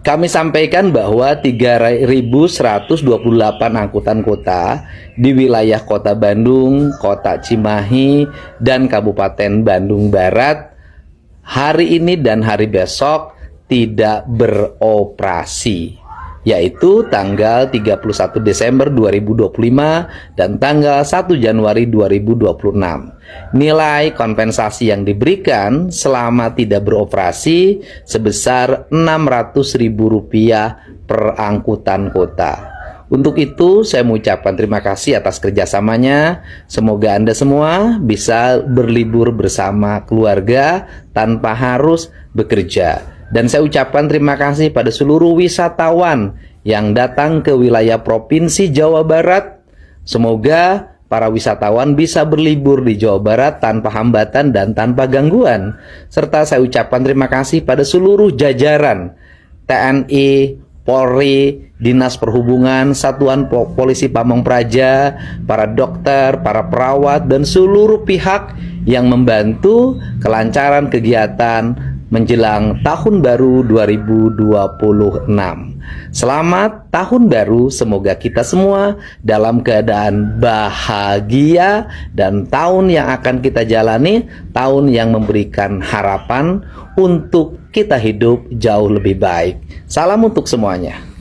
Kami sampaikan bahwa 3.128 angkutan kota di wilayah Kota Bandung, Kota Cimahi, dan Kabupaten Bandung Barat hari ini dan hari besok tidak beroperasi, yaitu tanggal 31 Desember 2025 dan tanggal 1 Januari 2026. Nilai kompensasi yang diberikan selama tidak beroperasi sebesar Rp600.000 per angkutan kota. Untuk itu saya mengucapkan terima kasih atas kerjasamanya. Semoga Anda semua bisa berlibur bersama keluarga tanpa harus bekerja. Dan saya ucapkan terima kasih pada seluruh wisatawan yang datang ke wilayah Provinsi Jawa Barat. Semoga para wisatawan bisa berlibur di Jawa Barat tanpa hambatan dan tanpa gangguan. Serta saya ucapkan terima kasih pada seluruh jajaran TNI, Polri, Dinas Perhubungan, Satuan Polisi Pamong Praja, para dokter, para perawat, dan seluruh pihak yang membantu kelancaran kegiatan menjelang Tahun Baru 2026. Selamat Tahun Baru, semoga kita semua dalam keadaan bahagia dan tahun yang akan kita jalani, tahun yang memberikan harapan untuk kita hidup jauh lebih baik. Salam untuk semuanya.